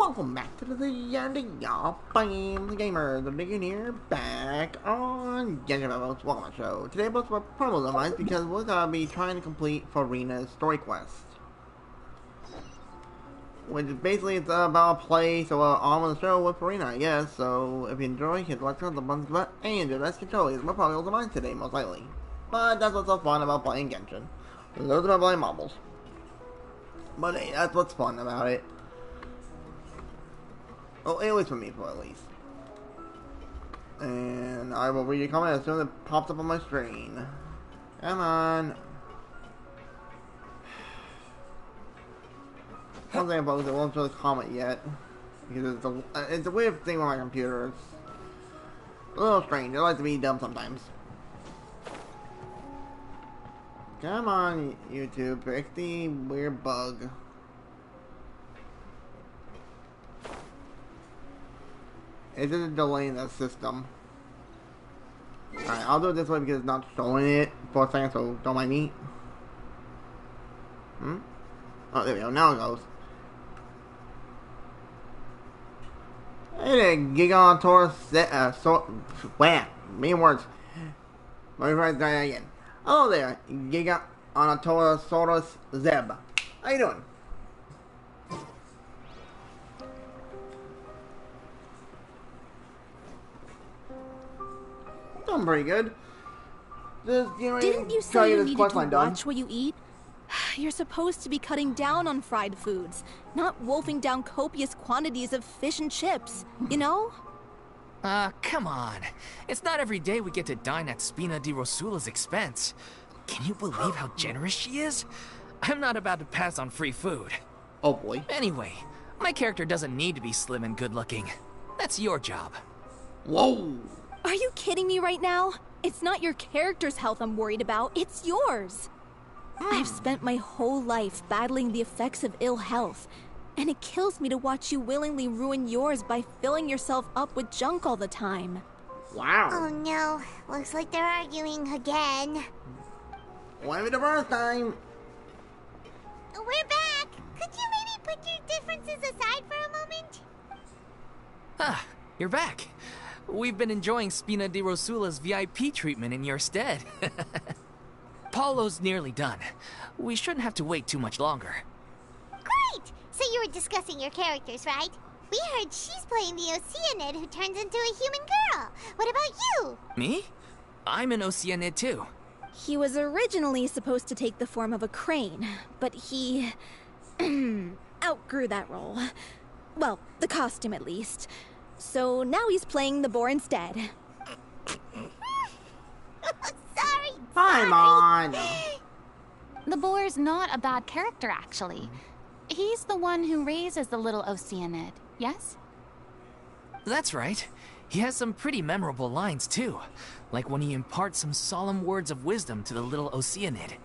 welcome back to the y'all fans gamers. The Digging here, back on Genshin. Welcome to the show. Today, both of our promos of mine because we're gonna be trying to complete FURINA's story quest, which is basically it's about a place on the show with FURINA, I guess. So if you enjoy, hit the like on the buttons button and your best control is more promos of mine today, most likely. But that's what's so fun about playing Genshin. Those about playing marbles. But hey, that's what's fun about it. Oh, at least for me, at least. And I will read your comment as soon as it pops up on my screen. Come on. Something about it won't show the comment yet. Because it's a weird thing on my computer. It's a little strange. I like to be dumb sometimes. Come on, YouTube. Fix the weird bug. Is it a delay in the system? Alright, I'll do it this way because it's not showing it for a second, so don't mind me. Oh, there we go. Now it goes. Hey there, Gigantor wham! Main words. Let me try that again. Hello there, Gigantosaurus Zeb. How you doing? I'm pretty good. Didn't you say you needed to watch what you eat? You're supposed to be cutting down on fried foods, not wolfing down copious quantities of fish and chips, you know? Come on. It's not every day we get to dine at Spina di Rosula's expense. Can you believe how generous she is? I'm not about to pass on free food. Oh boy. Anyway, my character doesn't need to be slim and good looking. That's your job. Whoa! Are you kidding me right now? It's not your character's health I'm worried about, it's yours. I've spent my whole life battling the effects of ill health, and it kills me to watch you willingly ruin yours by filling yourself up with junk all the time. Wow. Oh no, looks like they're arguing again. Why the first time? We're back. Could you maybe put your differences aside for a moment? Ah, you're back. We've been enjoying Spina di Rosula's VIP treatment in your stead. Paulo's nearly done. We shouldn't have to wait too much longer. Great! So you were discussing your characters, right? We heard she's playing the Oceanid who turns into a human girl. What about you? Me? I'm an Oceanid too. He was originally supposed to take the form of a crane, but he outgrew that role. Well, the costume at least. So now he's playing the boar instead. Sorry. Come on. The boar's not a bad character, actually. He's the one who raises the little Oceanid, yes? That's right. He has some pretty memorable lines, too. Like when he imparts some solemn words of wisdom to the little Oceanid.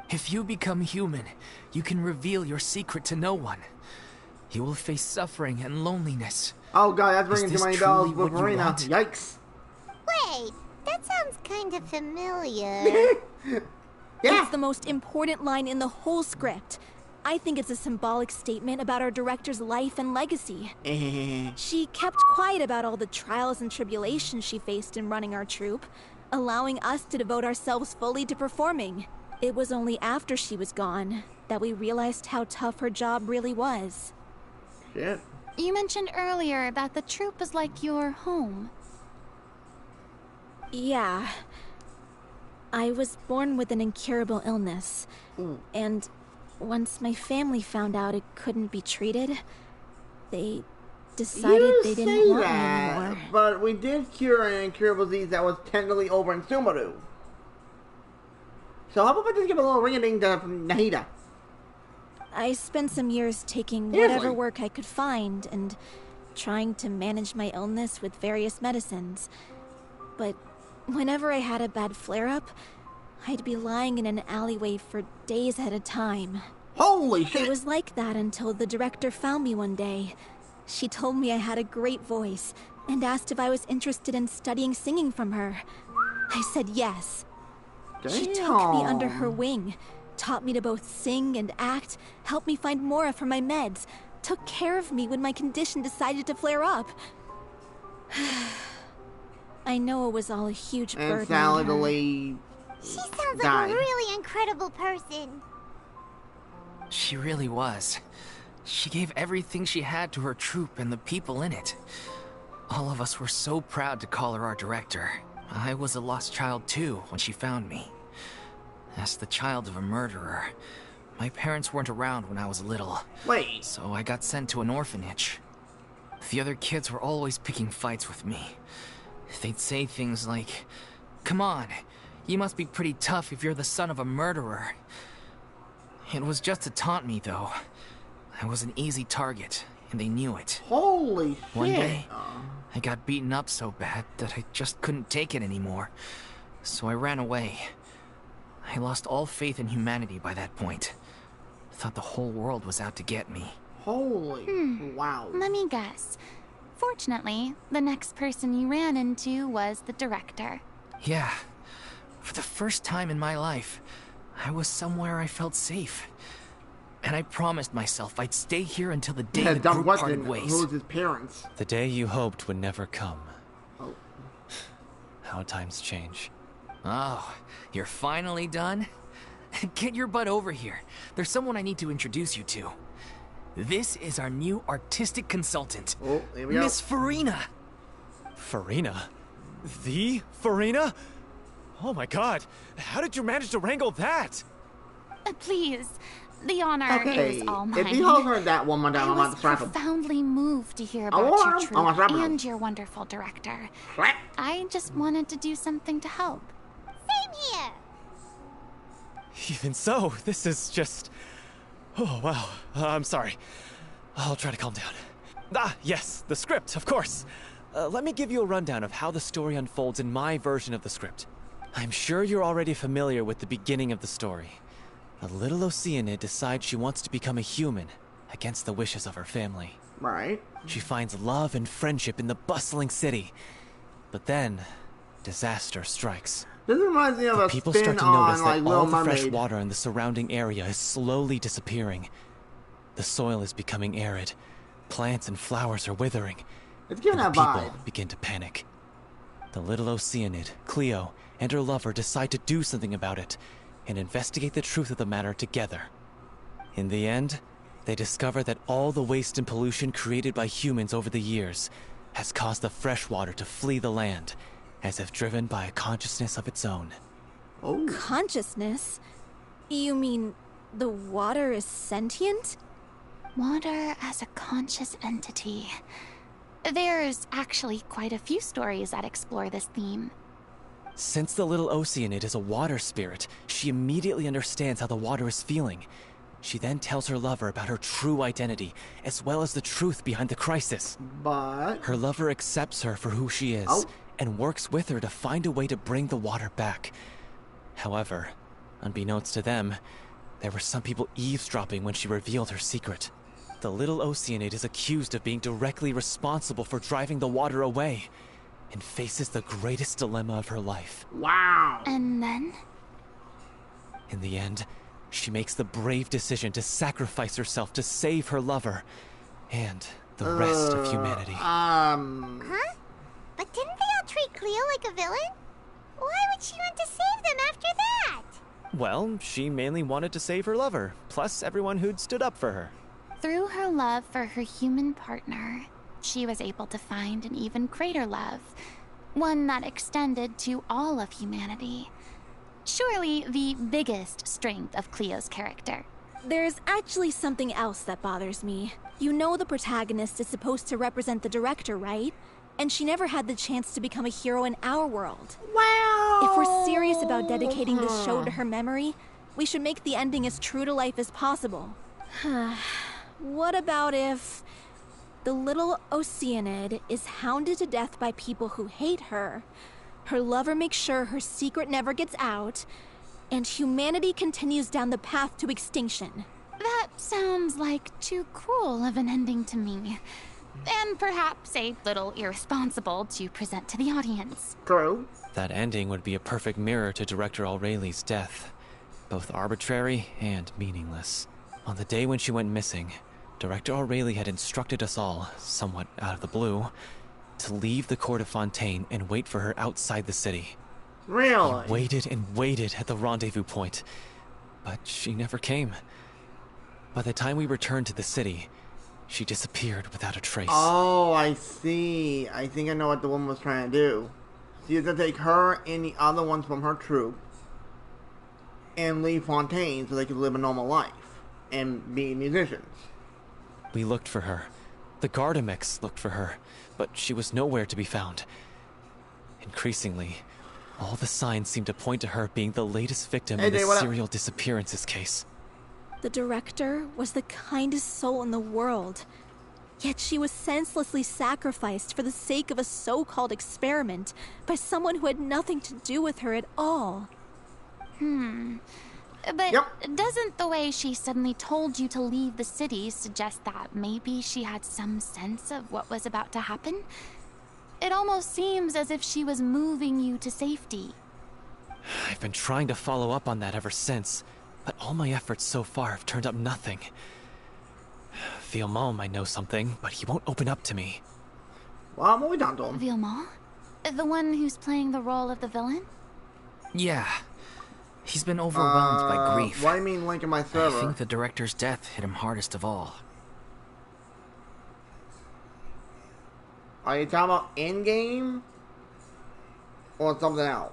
If you become human, you can reveal your secret to no one. You will face suffering and loneliness. Oh god, that's ringing too many bells with FURINA. Yikes. Wait, that sounds kind of familiar. Yeah. It's the most important line in the whole script. I think it's a symbolic statement about our director's life and legacy. She kept quiet about all the trials and tribulations she faced in running our troupe, allowing us to devote ourselves fully to performing. It was only after she was gone that we realized how tough her job really was. Shit. You mentioned earlier that the troupe is like your home. Yeah. I was born with an incurable illness. And once my family found out it couldn't be treated, they decided they didn't want me anymore. But we did cure an incurable disease that was technically over in Sumeru. So how about I just give a little ring-a-ding to Nahida? I spent some years taking Seriously? whatever work I could find and trying to manage my illness with various medicines. But whenever I had a bad flare-up, I'd be lying in an alleyway for days at a time. Holy shit! It was like that until the director found me one day. She told me I had a great voice and asked if I was interested in studying singing from her. I said yes. Damn. She took me under her wing, taught me to both sing and act, helped me find Mora for my meds, took care of me when my condition decided to flare up. I know it was all a huge burden And Sally on the her. lady She sounds died. like a really incredible person. She really was. She gave everything she had to her troupe and the people in it. All of us were so proud to call her our director. I was a lost child too when she found me. As the child of a murderer, my parents weren't around when I was little. Wait. So I got sent to an orphanage. The other kids were always picking fights with me. They'd say things like, "Come on, you must be pretty tough if you're the son of a murderer." It was just to taunt me, though. I was an easy target, and they knew it. Holy shit. One day, I got beaten up so bad that I just couldn't take it anymore. So I ran away. I lost all faith in humanity by that point. Thought the whole world was out to get me. Holy. Wow. Let me guess. Fortunately, the next person you ran into was the director. Yeah. For the first time in my life, I was somewhere I felt safe. And I promised myself I'd stay here until the day Yeah, the dumb group question. parted ways. Who's his parents? The day you hoped would never come. Oh. How times change. Oh, you're finally done? Get your butt over here. There's someone I need to introduce you to. This is our new artistic consultant, Oh, here we go. Miss FURINA. FURINA? The FURINA? Oh my god, how did you manage to wrangle that? Please, the honor Okay, is all mine. if you hold her that one more time, I I'm about was to slap him. profoundly moved to hear I about want your him. I want troupe him. and your wonderful director. Slap. I just wanted to do something to help. Same here. Even so, this is just... Oh, wow. I'm sorry. I'll try to calm down. Ah, yes, the script, of course. Let me give you a rundown of how the story unfolds in my version of the script. I'm sure you're already familiar with the beginning of the story. A little Oceanid decides she wants to become a human, against the wishes of her family. Right. She finds love and friendship in the bustling city. But then, disaster strikes. This reminds me of a People spin start to on notice like that Little all the fresh Mermaid. water in the surrounding area is slowly disappearing. The soil is becoming arid. Plants and flowers are withering. It's giving And that the people vibe. begin to panic. The little Oceanid, Cleo, and her lover decide to do something about it and investigate the truth of the matter together. In the end, they discover that all the waste and pollution created by humans over the years has caused the fresh water to flee the land, as if driven by a consciousness of its own. Oh. Consciousness? You mean the water is sentient? Water as a conscious entity. There's actually quite a few stories that explore this theme. Since the little Oceanid is a water spirit, she immediately understands how the water is feeling. She then tells her lover about her true identity, as well as the truth behind the crisis. But Her lover accepts her for who she is, Oh. and works with her to find a way to bring the water back. However, unbeknownst to them, there were some people eavesdropping when she revealed her secret. The little Oceanid is accused of being directly responsible for driving the water away, and faces the greatest dilemma of her life. wow. And then? In the end, she makes the brave decision to sacrifice herself to save her lover, and the rest of humanity. Huh? But didn't they all treat Cleo like a villain? Why would she want to save them after that? Well, she mainly wanted to save her lover, plus everyone who'd stood up for her. Through her love for her human partner, she was able to find an even greater love, one that extended to all of humanity. Surely the biggest strength of Cleo's character. There's actually something else that bothers me. You know the protagonist is supposed to represent the director, right? And she never had the chance to become a hero in our world. Wow. If we're serious about dedicating this show to her memory, we should make the ending as true to life as possible. What about if the little Oceanid is hounded to death by people who hate her, her lover makes sure her secret never gets out, and humanity continues down the path to extinction? That sounds like too cruel of an ending to me. And perhaps a little irresponsible to present to the audience. True. That ending would be a perfect mirror to Director Aureli's death, both arbitrary and meaningless. On the day when she went missing, Director O'Reilly had instructed us all, somewhat out of the blue, to leave the court of Fontaine and wait for her outside the city. Really? We waited and waited at the rendezvous point, but she never came. By the time we returned to the city, she disappeared without a trace. Oh, I see. I think I know what the woman was trying to do. She was going to take her and the other ones from her troop and leave Fontaine so they could live a normal life and be musicians. We looked for her. The Gardamex looked for her, but she was nowhere to be found. Increasingly, all the signs seemed to point to her being the latest victim in the serial disappearances case. The director was the kindest soul in the world. Yet she was senselessly sacrificed for the sake of a so-called experiment by someone who had nothing to do with her at all. But doesn't the way she suddenly told you to leave the city suggest that maybe she had some sense of what was about to happen? It almost seems as if she was moving you to safety. I've been trying to follow up on that ever since, but all my efforts so far have turned up nothing. Villemont might know something, but he won't open up to me. Well, what we done to him? Villemont? The one who's playing the role of the villain? Yeah. He's been overwhelmed by grief. Why do you mean link in my server? I think the director's death hit him hardest of all. Are you talking about in-game? Or something else?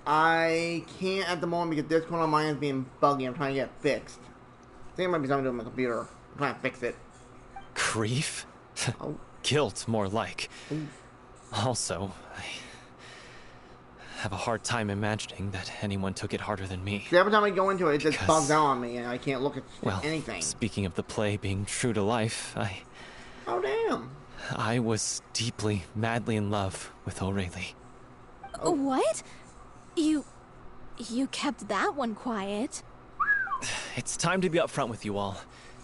I can't at the moment because Discord on mine is being buggy. I'm trying to get it fixed. I think it might be something to do with my computer. I'm trying to fix it. Grief? Oh. Guilt, more like. Ooh. Also, I have a hard time imagining that anyone took it harder than me. See, every time I go into it, it just bugs out on me and I can't look at anything. Speaking of the play being true to life, Oh, damn. I was deeply, madly in love with O'Reilly. Oh. What? You kept that one quiet. It's time to be upfront with you all.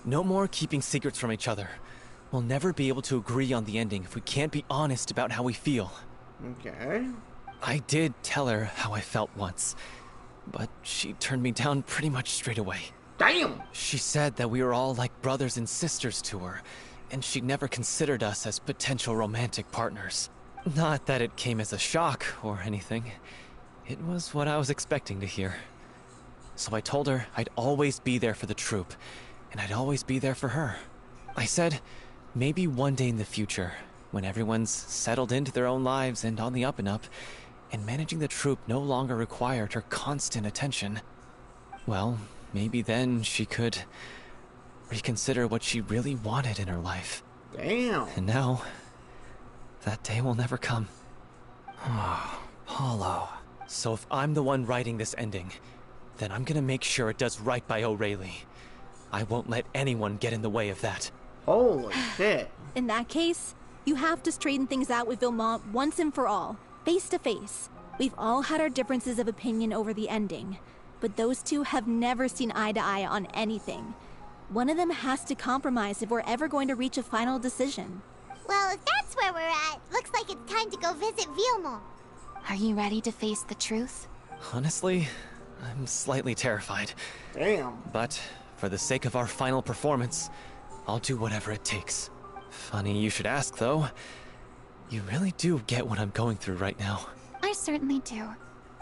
No more keeping secrets from each other. We'll never be able to agree on the ending if we can't be honest about how we feel. Okay. I did tell her how I felt once, but she turned me down pretty much straight away. Damn! She said that we were all like brothers and sisters to her, and she never considered us as potential romantic partners. Not that it came as a shock or anything. It was what I was expecting to hear. So I told her I'd always be there for the troupe, and I'd always be there for her. I said, maybe one day in the future, when everyone's settled into their own lives and on the up and up, and managing the troupe no longer required her constant attention, well, maybe then she could reconsider what she really wanted in her life. Damn. And now, that day will never come. Oh, Paulo. So if I'm the one writing this ending, then I'm gonna make sure it does right by O'Reilly. I won't let anyone get in the way of that. Holy shit. In that case, you have to straighten things out with Villemont once and for all, face to face. We've all had our differences of opinion over the ending, but those two have never seen eye to eye on anything. One of them has to compromise if we're ever going to reach a final decision. Well, if that's where we're at, looks like it's time to go visit Villemont. Are you ready to face the truth? Honestly, I'm slightly terrified. Damn. But for the sake of our final performance, I'll do whatever it takes. Funny you should ask, though. You really do get what I'm going through right now. I certainly do.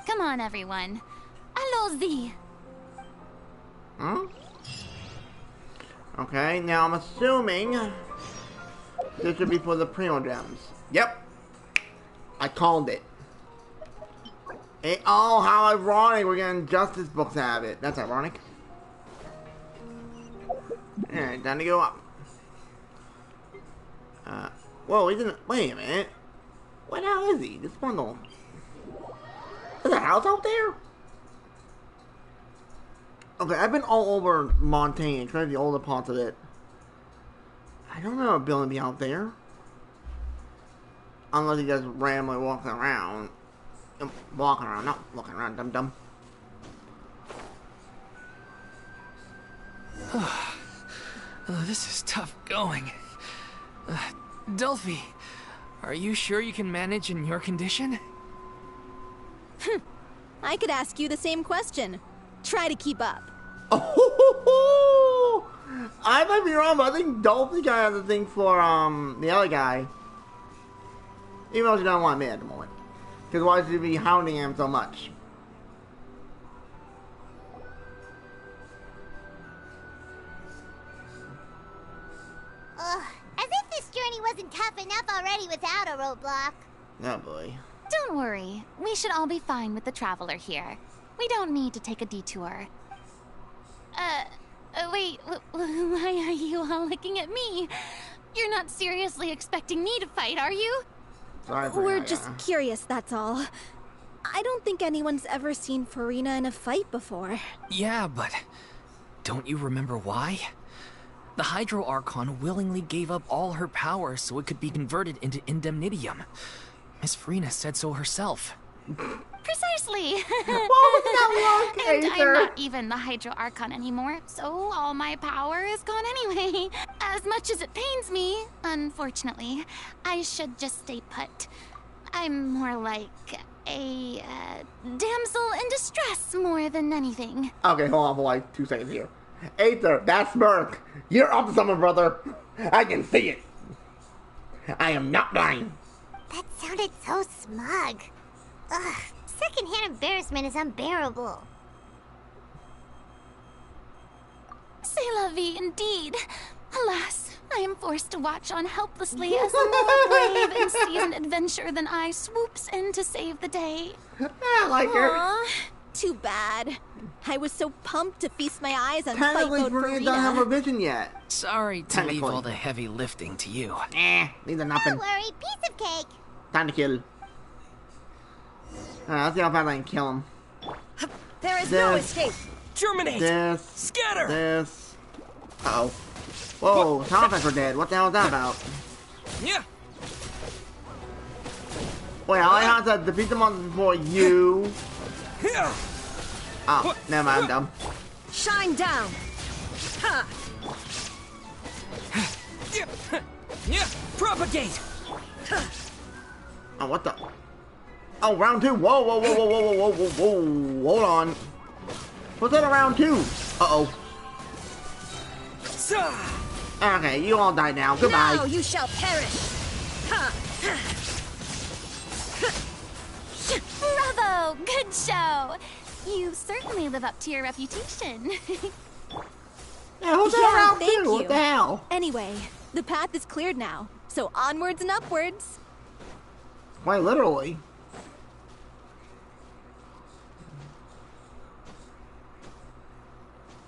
Come on, everyone. Allons-y! Huh? Okay, now I'm assuming this should be for the Primo Gems. Yep. I called it. Oh, how ironic we're getting Justice books out of it. That's ironic. Alright, time to go up. Whoa, he didn't. Wait a minute. What the hell is he? This bundle. Is a house out there? Okay, I've been all over Montaigne, trying to the older parts of it. I don't know a building be out there. Unless he just randomly walking around. Walking around, not walking around, dum-dum. Oh, this is tough going. Delphi, are you sure you can manage in your condition? I could ask you the same question. Try to keep up. Oh, I might be wrong, but I think Dolphy guy has a thing for the other guy. Even though she doesn't want me at the moment. Because why should she be hounding him so much? Ugh, as if this journey wasn't tough enough already without a roadblock. Oh boy. Don't worry. We should all be fine with the traveler here. We don't need to take a detour. Wait, why are you all looking at me? You're not seriously expecting me to fight, are you? Sorry for We're that, just yeah. curious, that's all. I don't think anyone's ever seen FURINA in a fight before. Yeah, but don't you remember why? The Hydro Archon willingly gave up all her power so it could be converted into Indemnitium. Miss FURINA said so herself. Precisely. What was that long, And I'm Aether? not even the Hydro Archon anymore, so all my power is gone anyway. As much as it pains me, unfortunately, I should just stay put. I'm more like a damsel in distress more than anything. Okay, hold on for like 2 seconds here. Aether, that smirk. You're up to something, brother. I can see it. I am not blind. That sounded so smug. Ugh, secondhand embarrassment is unbearable. C'est la vie indeed. Alas, I am forced to watch on helplessly as a more brave and seasoned adventurer than I swoops in to save the day. I like her. Aw, too bad. I was so pumped to feast my eyes on fight Technically, mode Farina doesn't have a FURINA. vision yet. Sorry to leave Technically. all the heavy lifting to you. These are nothing. Don't worry, piece of cake. Time to kill. Alright, let's see how fast I can kill him. There is no This. escape. Germinate! This. Scatter! This. Uh-oh. Whoa, sound effects are dead. What the hell is that about? Yeah. Wait, I like how it said defeat the monsters before you. Yeah. Oh, never mind, I'm dumb. Shine down. Ha! Yeah. Propagate. Oh, what the? Oh, round 2. Whoa, whoa, whoa, whoa, whoa, whoa, whoa, whoa. Hold on. What's that a round 2? Uh-oh. Okay, you all died now. Goodbye. Now you shall perish. Ha! Bravo! Good show! You certainly live up to your reputation. Yeah, who's that Yeah, round thank 2? What you. the hell? Anyway, the path is cleared now, so onwards and upwards. Quite literally.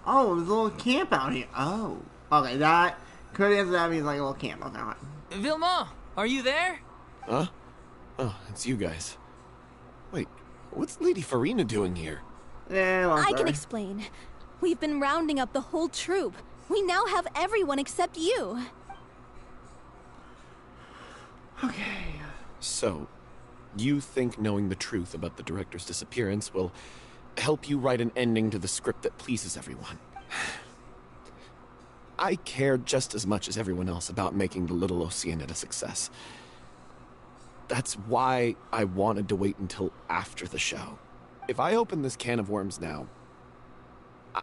Oh, there's a little camp out here. Oh. Okay, that could answer that means like a little camp. Okay, alright. Vilma, are you there? Huh? Oh, it's you guys. Wait, what's Lady Farina doing here? Yeah, well, I can sorry. explain. We've been rounding up the whole troop. We now have everyone except you. Okay. So, you think knowing the truth about the director's disappearance will help you write an ending to the script that pleases everyone? I care just as much as everyone else about making the Little Oceanid a success. That's why I wanted to wait until after the show. If I open this can of worms now,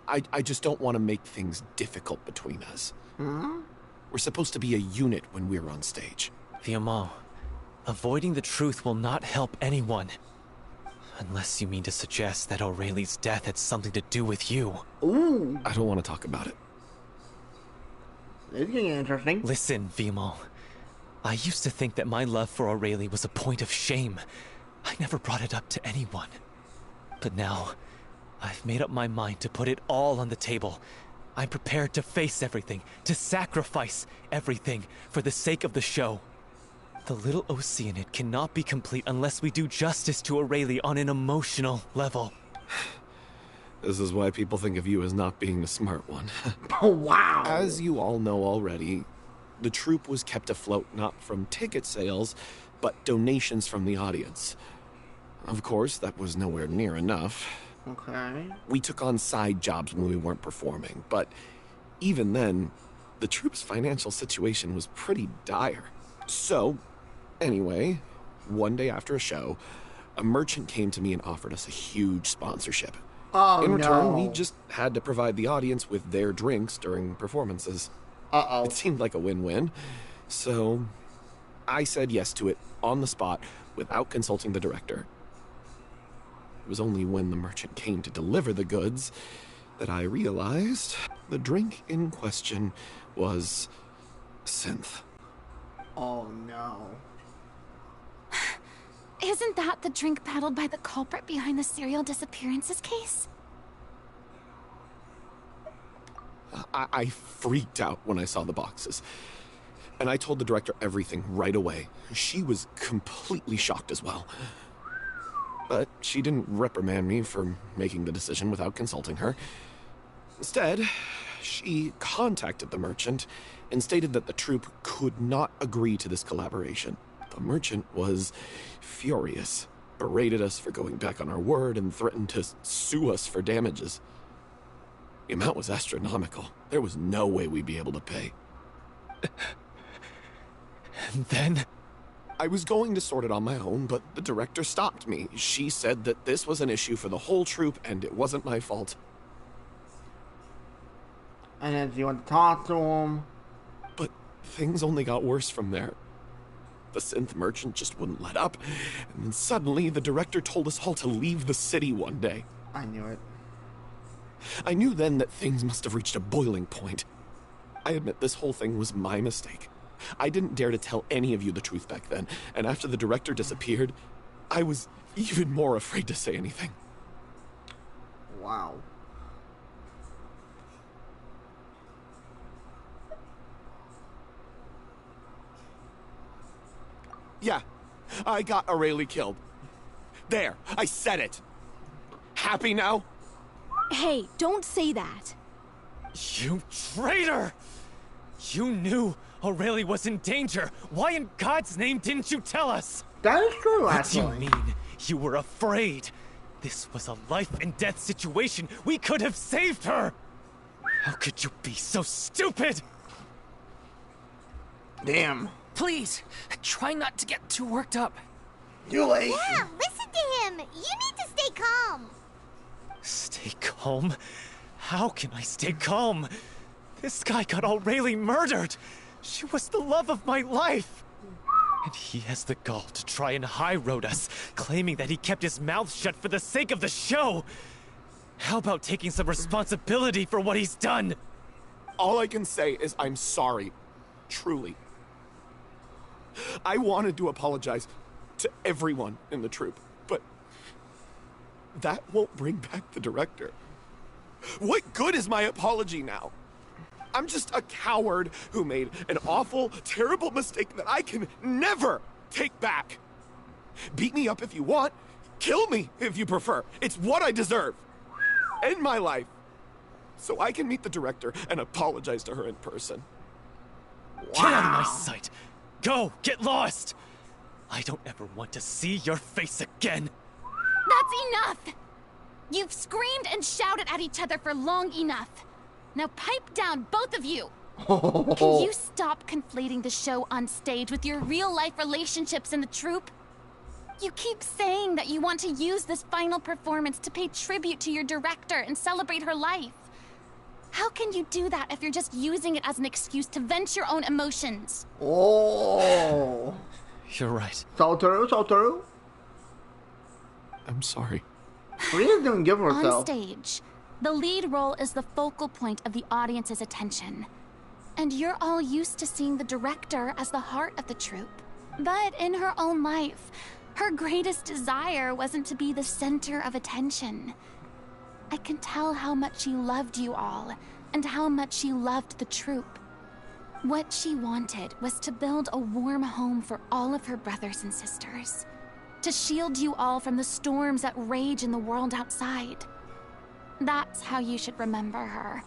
I just don't want to make things difficult between us. We're supposed to be a unit when we're on stage. Viamant, avoiding the truth will not help anyone. Unless you mean to suggest that Aurelie's death had something to do with you. Ooh, I don't want to talk about it. this is getting interesting. Listen, Viamant. I used to think that my love for Aurelie was a point of shame. I never brought it up to anyone. But now, I've made up my mind to put it all on the table. I'm prepared to face everything, to sacrifice everything for the sake of the show. The Little Oceanid cannot be complete unless we do justice to Aurelie on an emotional level. This is why people think of you as not being the smart one. Oh, wow. As you all know already, the troupe was kept afloat not from ticket sales, but donations from the audience. Of course, that was nowhere near enough. Okay. We took on side jobs when we weren't performing, but even then, the troupe's financial situation was pretty dire. So, anyway, one day after a show, a merchant came to me and offered us a huge sponsorship. Oh, In return, no. we just had to provide the audience with their drinks during performances. Uh-oh. It seemed like a win-win, so I said yes to it on the spot without consulting the director. It was only when the merchant came to deliver the goods that I realized the drink in question was synth. Oh, no. Isn't that the drink paddled by the culprit behind the serial disappearances case? I freaked out when I saw the boxes. And I told the director everything right away. She was completely shocked as well. But she didn't reprimand me for making the decision without consulting her. Instead, she contacted the merchant and stated that the troupe could not agree to this collaboration. The merchant was furious, berated us for going back on our word, and threatened to sue us for damages. The amount was astronomical. There was no way we'd be able to pay. And then? I was going to sort it on my own, but the director stopped me. She said that this was an issue for the whole troupe, and it wasn't my fault. And then you went to talk to him. But things only got worse from there. The synth merchant just wouldn't let up, and then suddenly the director told us all to leave the city one day. I knew it. I knew then that things must have reached a boiling point. I admit this whole thing was my mistake. I didn't dare to tell any of you the truth back then, and after the director disappeared, I was even more afraid to say anything. Wow. Yeah, I got Aurelie killed. There, I said it. Happy now? Hey, don't say that. You traitor! You knew Aurelie was in danger. Why in God's name didn't you tell us? That is true, What do actually. you mean? You were afraid. This was a life and death situation. We could have saved her. How could you be so stupid? Damn. Please, try not to get too worked up. You late. Yeah, listen to him. You need to stay calm. Stay calm? How can I stay calm? This guy got Aurelie murdered. She was the love of my life. And he has the gall to try and high-road us, claiming that he kept his mouth shut for the sake of the show. How about taking some responsibility for what he's done? All I can say is I'm sorry. Truly. I wanted to apologize to everyone in the troupe, but that won't bring back the director. What good is my apology now? I'm just a coward who made an awful, terrible mistake that I can never take back. Beat me up if you want. Kill me if you prefer. It's what I deserve. End my life. So I can meet the director and apologize to her in person. Get out of my sight! Go! Get lost! I don't ever want to see your face again! That's enough! You've screamed and shouted at each other for long enough. Now pipe down, both of you! Can you stop conflating the show on stage with your real-life relationships in the troupe? You keep saying that you want to use this final performance to pay tribute to your director and celebrate her life. How can you do that if you're just using it as an excuse to vent your own emotions? Oh. You're right. So true, so true. I'm sorry. Furina's doing good for On herself. stage, the lead role is the focal point of the audience's attention. And you're all used to seeing the director as the heart of the troupe. But in her own life, her greatest desire wasn't to be the center of attention. I can tell how much she loved you all, and how much she loved the troupe. What she wanted was to build a warm home for all of her brothers and sisters. To shield you all from the storms that rage in the world outside. That's how you should remember her.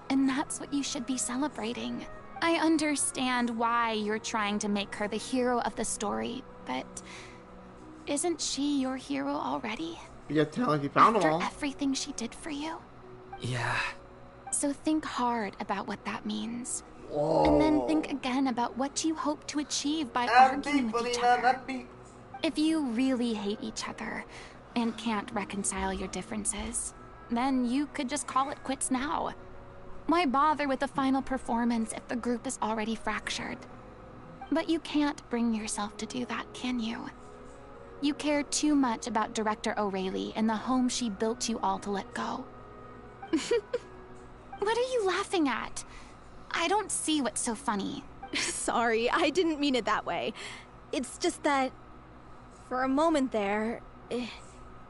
And that's what you should be celebrating. I understand why you're trying to make her the hero of the story, but isn't she your hero already? You just tell her you found them After all. everything she did for you? Yeah. So think hard about what that means. Whoa. And then think again about what you hope to achieve by That arguing beat, with each Furina, other. that beat. If you really hate each other and can't reconcile your differences, then you could just call it quits now. Why bother with the final performance if the group is already fractured? But you can't bring yourself to do that, can you? You care too much about Director O'Reilly and the home she built you all to let go. What are you laughing at? I don't see what's so funny. Sorry, I didn't mean it that way. It's just that, for a moment there,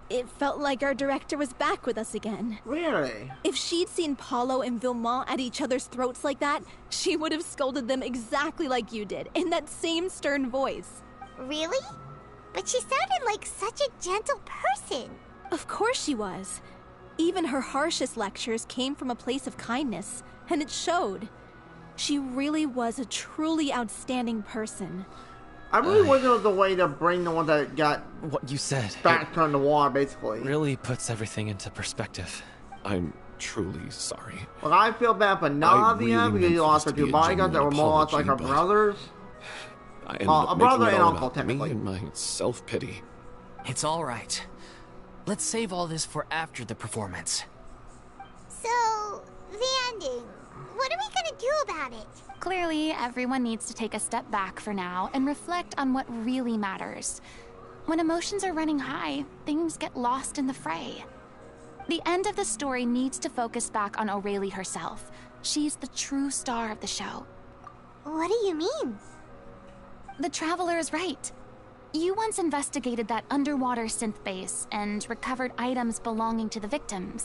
it felt like our director was back with us again. Really? If she'd seen Paulo and Villemont at each other's throats like that, she would have scolded them exactly like you did, in that same stern voice. Really? But she sounded like such a gentle person. Of course she was. Even her harshest lectures came from a place of kindness, and it showed. She really was a truly outstanding person. I really wish there was a way to bring the one that got What you said back turned to water, basically. really puts everything into perspective. I'm truly sorry. Well, I feel bad for Nadia really because meant she for lost this her to be two a bodyguards that were genuine more or less like her apology, but brothers. I ended A up brother making it and all uncle, about me technically. and my self-pity. It's all right. Let's save all this for after the performance. So, the ending. What are we gonna do about it? Clearly, everyone needs to take a step back for now and reflect on what really matters. When emotions are running high, things get lost in the fray. The end of the story needs to focus back on O'Reilly herself. She's the true star of the show. What do you mean? The Traveler is right. You once investigated that underwater synth base and recovered items belonging to the victims.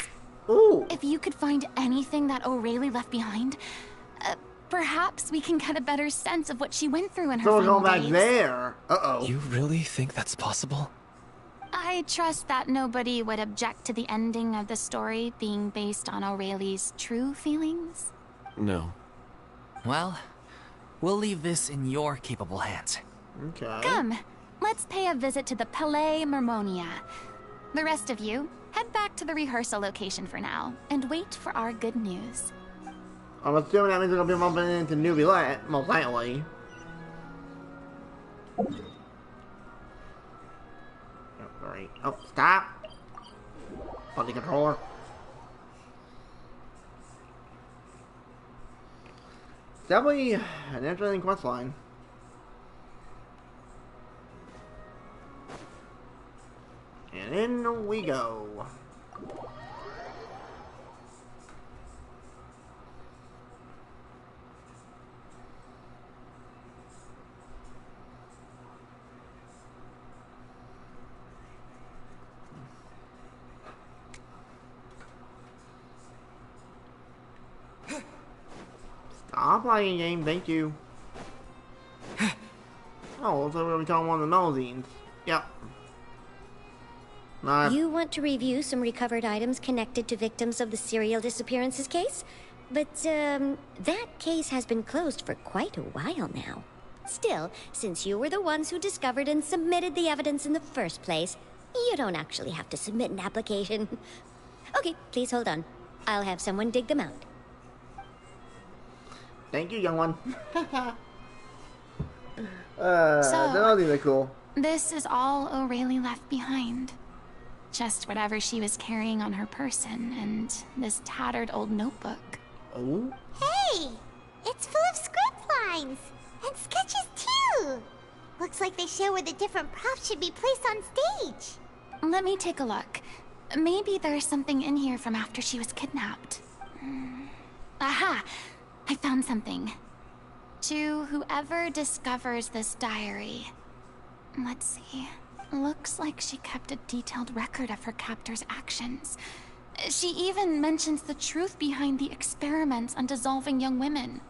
Ooh. If you could find anything that O'Reilly left behind, perhaps we can get a better sense of what she went through in her So we're final going back days. there. Uh-oh. You really think that's possible? I trust that nobody would object to the ending of the story being based on O'Reilly's true feelings. No. Well, we'll leave this in your capable hands. Okay. Come, let's pay a visit to the Palais Mermonia. The rest of you, head back to the rehearsal location for now, and wait for our good news. I'm assuming that means we're going to be bumping into Nubile, most likely. Oh, great. Oh, stop! Funny controller. Definitely an interesting quest line. And in we go. Stop playing game, thank you. Oh, looks like we're gonna be telling one of the Melazines. Yep. You want to review some recovered items connected to victims of the serial disappearances case? But, that case has been closed for quite a while now. Still, since you were the ones who discovered and submitted the evidence in the first place, you don't actually have to submit an application. Okay, please hold on. I'll have someone dig them out. Thank you, young one. So- the Melazines are cool. This is all O'Reilly left behind. Just whatever she was carrying on her person, and this tattered old notebook. Oh? Hey! It's full of script lines! And sketches too! Looks like they show where the different props should be placed on stage. Let me take a look. Maybe there's something in here from after she was kidnapped. Aha! I found something. To whoever discovers this diary. Let's see. Looks like she kept a detailed record of her captor's actions. She even mentions the truth behind the experiments on dissolving young women.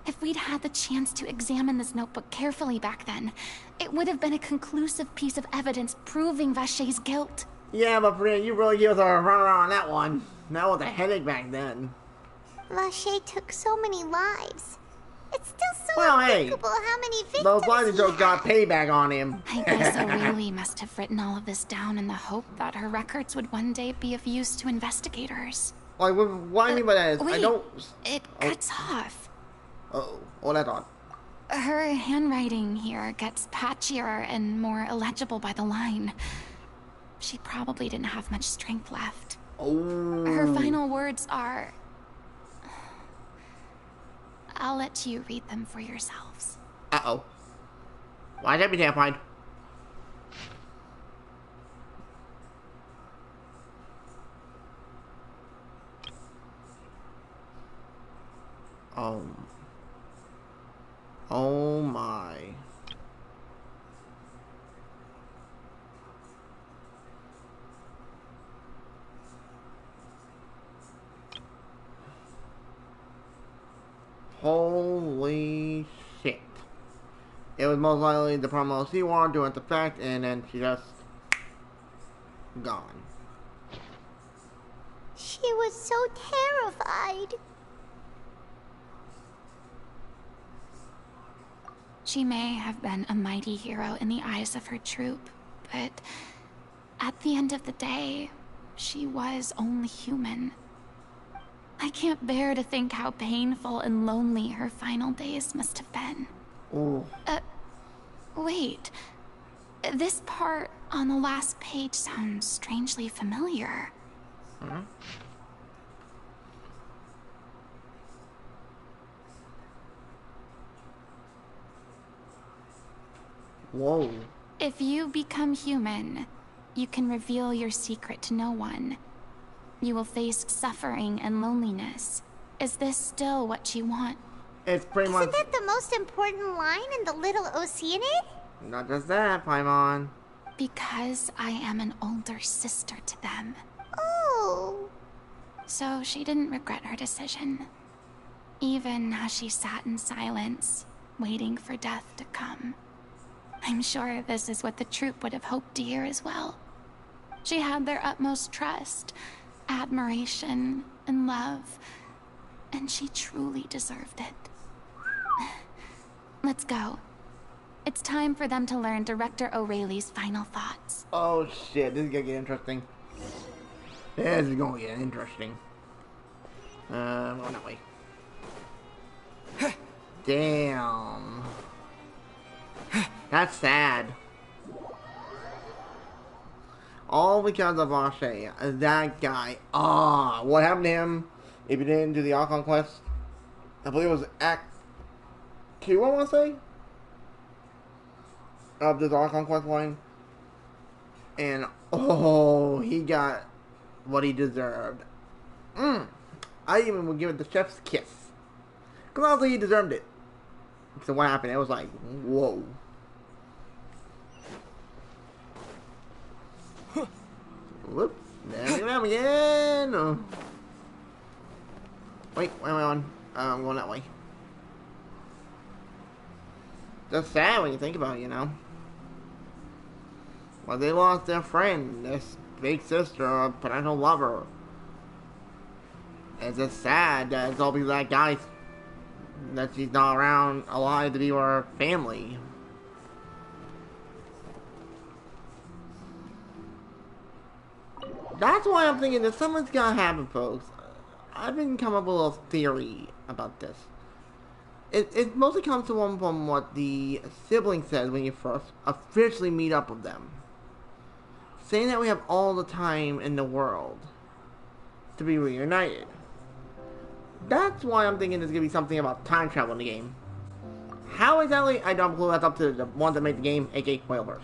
If we'd had the chance to examine this notebook carefully back then, it would have been a conclusive piece of evidence proving Vachey's guilt. Yeah, but Frida, you really gave us a runaround on that one. That was a headache back then. Lachey took so many lives. It's still so Well, hey, unthinkable how many victims those lies he jokes got had. payback on him. I guess O'Reilly must have written all of this down in the hope that her records would one day be of use to investigators. Like, what I mean by that is, I Wait, don't... it cuts off. Uh-oh. Oh, that's odd. Her handwriting here gets patchier and more illegible by the line. She probably didn't have much strength left. Oh. Her final words are... I'll let you read them for yourselves. Uh-oh. Why'd that be terrified? Oh. Oh my. Holy shit. It was most likely the promo C1 doing its effect, and then she just gone. She was so terrified. She may have been a mighty hero in the eyes of her troop, but at the end of the day, she was only human. I can't bear to think how painful and lonely her final days must have been. Ooh. Wait. This part on the last page sounds strangely familiar. Huh? Whoa. If you become human, you can reveal your secret to no one. You will face suffering and loneliness. Is this still what you want? It's pretty much... Isn't that the most important line in the Little Oceanid? Not just that, Paimon. Because I am an older sister to them. Oh. So she didn't regret her decision. Even as she sat in silence, waiting for death to come. I'm sure this is what the troop would have hoped to hear as well. She had their utmost trust, admiration, and love, and she truly deserved it. Let's go. It's time for them to learn Director O'Reilly's final thoughts. Oh shit, this is gonna get interesting. This is gonna get interesting. Going that way. Damn. That's sad. All because of Ashe. That guy. Ah, what happened to him if he didn't do the Archon quest? I believe it was Act 2, I want to say? Of this Archon quest line. And, oh, he got what he deserved. I even would give it the chef's kiss. Because honestly, he deserved it. So what happened? It was like, whoa. Whoop. There we go again. Oh. Wait, where am I on? I'm going that way. Just sad when you think about it, you know. Well, they lost their friend, this big sister, or potential lover. It's just sad that it's all because of that guy, that she's not around alive to be with her family. That's why I'm thinking that something's gotta happen, folks. I've been coming up with a little theory about this. It mostly comes from what the sibling says when you first officially meet up with them. Saying that we have all the time in the world to be reunited. That's why I'm thinking there's gonna be something about time travel in the game. How exactly? I don't know. That's up to the ones that made the game, aka Whalers.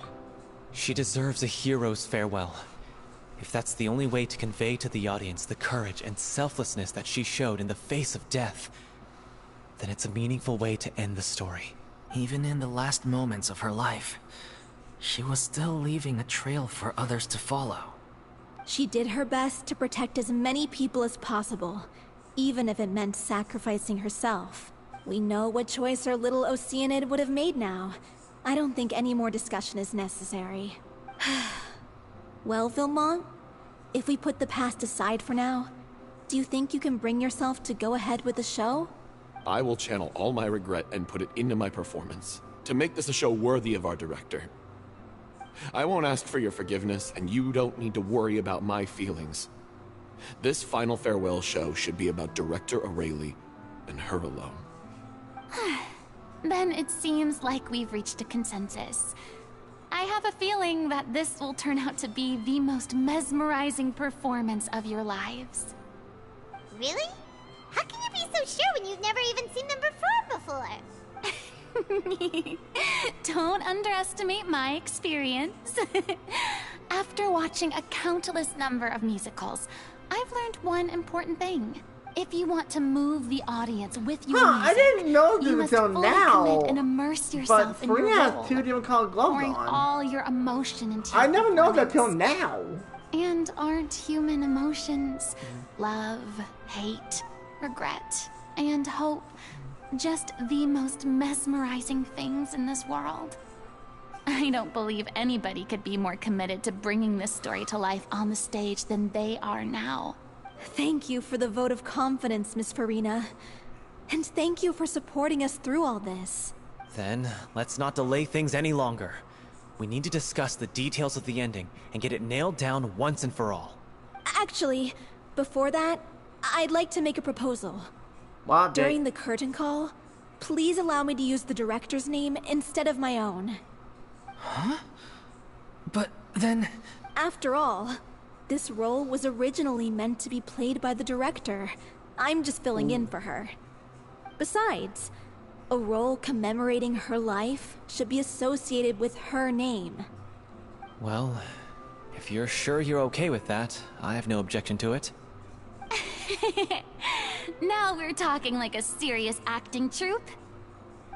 She deserves a hero's farewell. If that's the only way to convey to the audience the courage and selflessness that she showed in the face of death, then it's a meaningful way to end the story. Even in the last moments of her life, she was still leaving a trail for others to follow. She did her best to protect as many people as possible, even if it meant sacrificing herself. We know what choice our little Oceanid would have made now. I don't think any more discussion is necessary. Well, Vilmont, if we put the past aside for now, do you think you can bring yourself to go ahead with the show? I will channel all my regret and put it into my performance, to make this a show worthy of our director. I won't ask for your forgiveness, and you don't need to worry about my feelings. This final farewell show should be about Director O'Reilly and her alone. Then it seems like we've reached a consensus. I have a feeling that this will turn out to be the most mesmerizing performance of your lives. Really? How can you be so sure when you've never even seen them perform before? Don't underestimate my experience. After watching a countless number of musicals, I've learned one important thing. If you want to move the audience with your music, I didn't know you this must until fully now. commit and immerse yourself But in your FURINA role, has 2 different colored gloves pouring on. all your emotion into I your never noticed that till performance. now. And aren't human emotions love, hate, regret, and hope just the most mesmerizing things in this world? I don't believe anybody could be more committed to bringing this story to life on the stage than they are now. Thank you for the vote of confidence, Miss FURINA. And thank you for supporting us through all this. Then, let's not delay things any longer. We need to discuss the details of the ending and get it nailed down once and for all. Actually, before that, I'd like to make a proposal. What? During the curtain call, please allow me to use the director's name instead of my own. Huh? But then... After all, this role was originally meant to be played by the director. I'm just filling in for her. Besides, a role commemorating her life should be associated with her name. Well, if you're sure you're okay with that, I have no objection to it. Now we're talking like a serious acting troupe.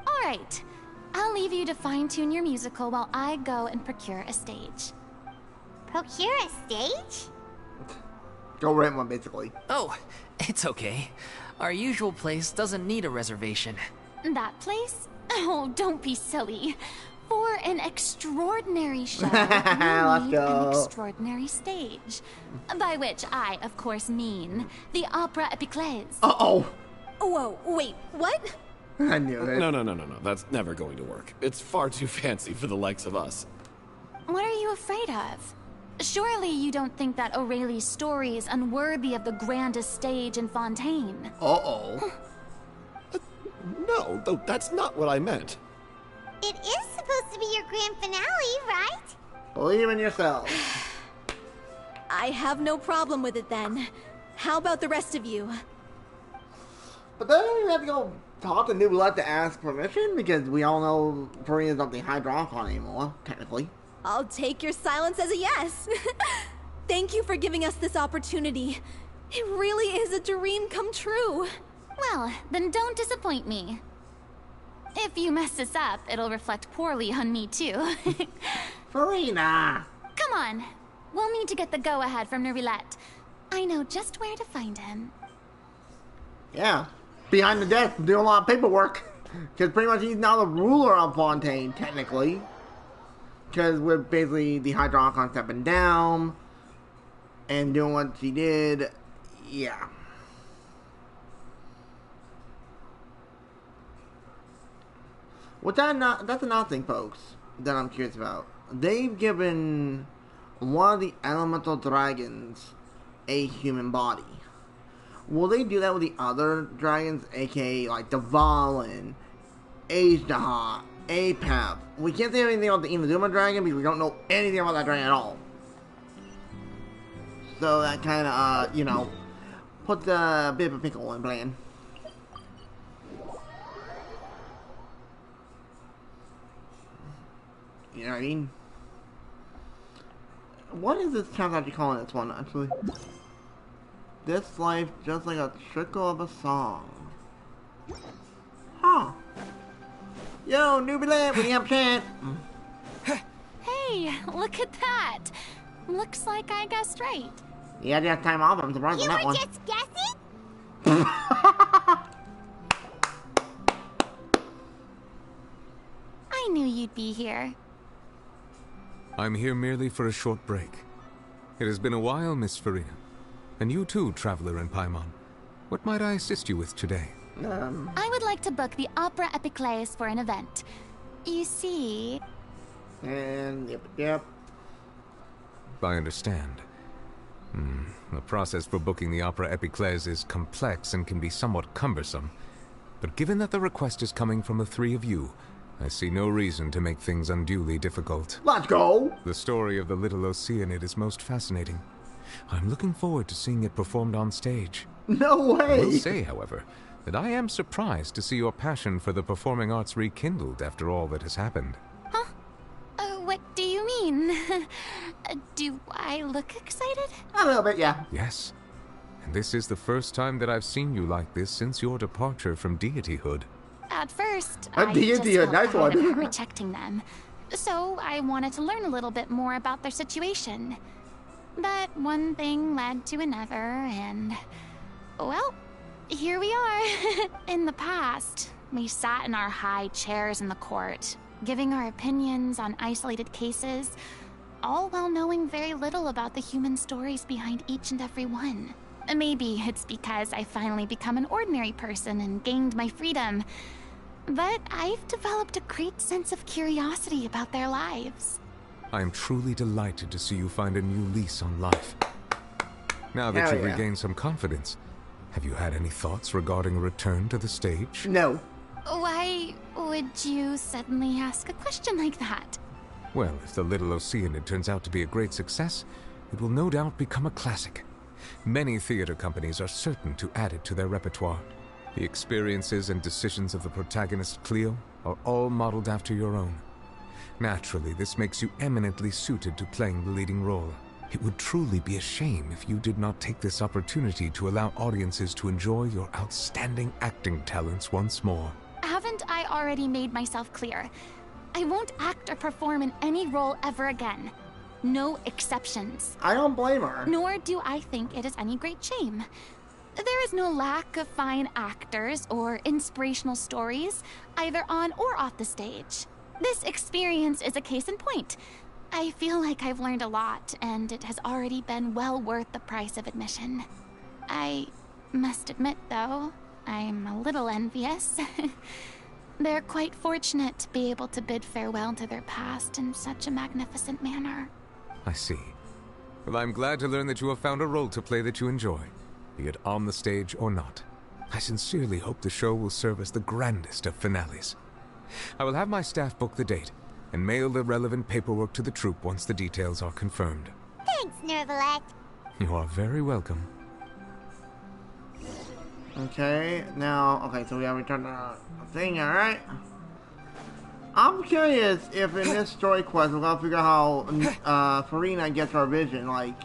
All right, I'll leave you to fine-tune your musical while I go and procure a stage. Procure a stage? Go rent one, basically. Oh, it's okay. Our usual place doesn't need a reservation. That place? Oh, don't be silly. For an extraordinary show, you Let's need go. an extraordinary stage. By which I, of course, mean the Opera Epiclese. Uh-oh. Whoa, wait, what? I knew it. No. That's never going to work. It's far too fancy for the likes of us. What are you afraid of? Surely you don't think that Aurelie's story is unworthy of the grandest stage in Fontaine. Uh-oh. No, though that's not what I meant. It is supposed to be your grand finale, right? Believe in yourself. I have no problem with it then. How about the rest of you? But then we have to go talk to New Blood to ask permission, because we all know FURINA's not the Hydroncon anymore, technically. I'll take your silence as a yes. Thank you for giving us this opportunity. It really is a dream come true. Well, then don't disappoint me. If you mess this up, it'll reflect poorly on me too. FURINA! Come on. We'll need to get the go-ahead from Nervilette. I know just where to find him. Yeah. Behind the desk, doing a lot of paperwork. Because pretty much he's now the ruler of Fontaine, technically. Because with basically the Hydroncon stepping down and doing what she did, yeah. That's another thing, folks, that I'm curious about. They've given one of the elemental dragons a human body. Will they do that with the other dragons, aka like the Valen, Azdaha, Apep? We can't say anything about the Inazuma dragon because we don't know anything about that dragon at all. So that kind of, puts a bit of a pickle in plan. You know what I mean? What is this chapter actually calling this one, actually? This life just like a trickle of a song. Huh. Yo, newbie lab, when you have a chance. Hey, look at that. Looks like I guessed right. Yeah, just time off. I'm surprised You on that were one. just guessing? I knew you'd be here. I'm here merely for a short break. It has been a while, Miss FURINA. And you too, traveler in Paimon. What might I assist you with today? I would like to book the Opera Epiclese for an event. You see... And, yep. I understand. The process for booking the Opera Epiclese is complex and can be somewhat cumbersome. But given that the request is coming from the three of you, I see no reason to make things unduly difficult. Let's go! The story of the little Oceanid is most fascinating. I'm looking forward to seeing it performed on stage. No I way! will say, however, that I am surprised to see your passion for the performing arts rekindled after all that has happened. Huh? What do you mean? Do I look excited? A little bit, yeah. Yes. And this is the first time that I've seen you like this since your departure from deityhood. At first, A I just deity, a felt nice bad one. about rejecting them. So I wanted to learn a little bit more about their situation. But one thing led to another, and... well, here we are. In the past, we sat in our high chairs in the court, giving our opinions on isolated cases, all while knowing very little about the human stories behind each and every one. Maybe it's because I finally become an ordinary person and gained my freedom, but I've developed a great sense of curiosity about their lives. I am truly delighted to see you find a new lease on life. Now that you've regained some confidence, have you had any thoughts regarding a return to the stage? No. Why would you suddenly ask a question like that? Well, if the little Oceanid turns out to be a great success, it will no doubt become a classic. Many theater companies are certain to add it to their repertoire. The experiences and decisions of the protagonist, Cleo, are all modeled after your own. Naturally, this makes you eminently suited to playing the leading role. It would truly be a shame if you did not take this opportunity to allow audiences to enjoy your outstanding acting talents once more. Haven't I already made myself clear? I won't act or perform in any role ever again. No exceptions. I don't blame her. Nor do I think it is any great shame. There is no lack of fine actors or inspirational stories, either on or off the stage. This experience is a case in point. I feel like I've learned a lot, and it has already been well worth the price of admission. I must admit, though, I'm a little envious. They're quite fortunate to be able to bid farewell to their past in such a magnificent manner. I see. Well, I'm glad to learn that you have found a role to play that you enjoy, be it on the stage or not. I sincerely hope the show will serve as the grandest of finales. I will have my staff book the date, and mail the relevant paperwork to the troupe once the details are confirmed. Thanks, Nervalet. You are very welcome. Okay, now, so we have returned the thing, alright? I'm curious if in this story quest we're gonna figure out how FURINA gets her vision. Like,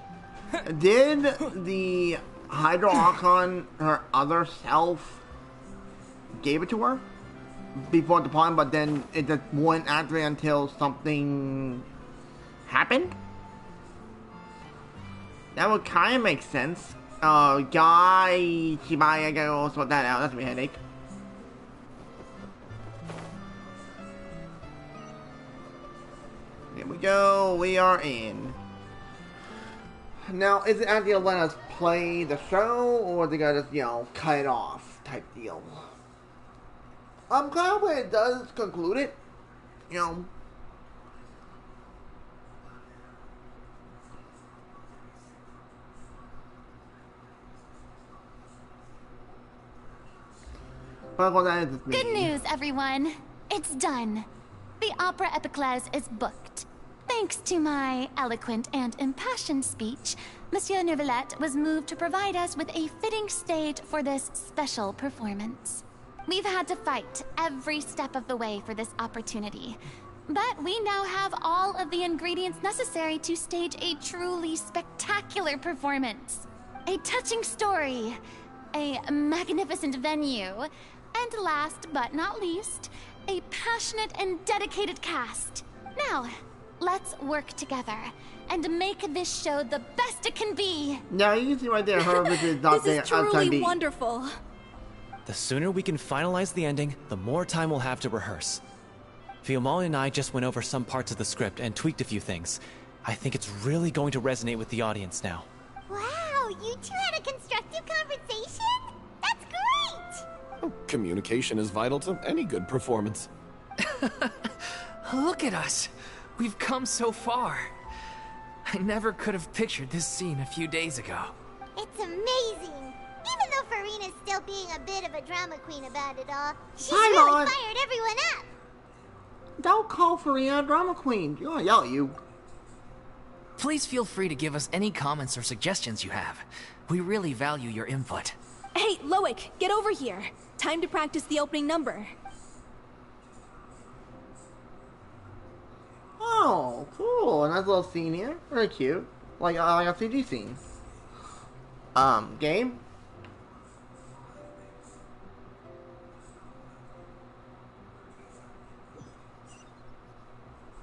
did the Hydro Archon, her other self, gave it to her before the point, but then it just wouldn't activate until something happened? That would kind of make sense. Guy, Shibaya, I gotta sort that out. That's my headache. Here we go. We are in. Now, is it actually gonna let us play the show, or are they gonna just, cut it off type deal? I'm glad when it does conclude it. Good news, everyone. It's done. The Opera Epiclese is booked. Thanks to my eloquent and impassioned speech, Monsieur Nervalet was moved to provide us with a fitting stage for this special performance. We've had to fight every step of the way for this opportunity, but we now have all of the ingredients necessary to stage a truly spectacular performance. A touching story, a magnificent venue, and last but not least, a passionate and dedicated cast. Now, let's work together and make this show the best it can be. Now you can see right there, her vision is not there. This is truly wonderful. The sooner we can finalize the ending, the more time we'll have to rehearse. Fiumali and I just went over some parts of the script and tweaked a few things. I think it's really going to resonate with the audience now. Wow, you two had a constructive conversation? That's great! Communication is vital to any good performance. Look at us. We've come so far. I never could have pictured this scene a few days ago. It's amazing. Even though FURINA's still being a bit of a drama queen about it all, she's Hi, really Mom. fired everyone up. Don't call FURINA a drama queen. You're gonna yell at you. Please feel free to give us any comments or suggestions you have. We really value your input. Hey, Loic, get over here. Time to practice the opening number. Oh, cool. A nice little scene here. Very cute. Like a CG scene. Game?